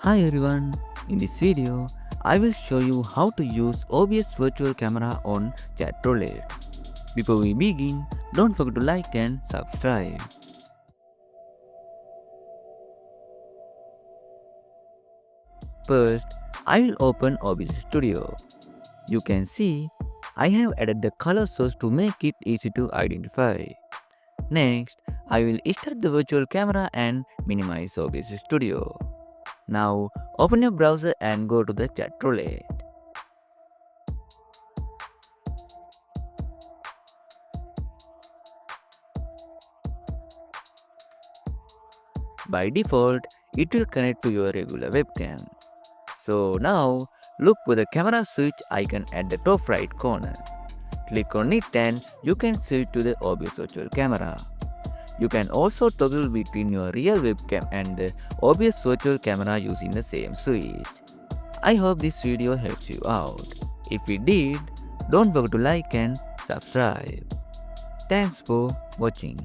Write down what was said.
Hi everyone, in this video, I will show you how to use OBS virtual camera on Chatroulette. Before we begin, don't forget to like and subscribe. First, I will open OBS Studio. You can see, I have added the color source to make it easy to identify. Next, I will start the virtual camera and minimize OBS Studio. Now, open your browser and go to the Chatroulette. By default, it will connect to your regular webcam. So now, look for the camera switch icon at the top right corner. Click on it and you can switch to the OBS virtual camera. You can also toggle between your real webcam and the OBS virtual camera using the same switch. I hope this video helps you out. If it did, don't forget to like and subscribe. Thanks for watching.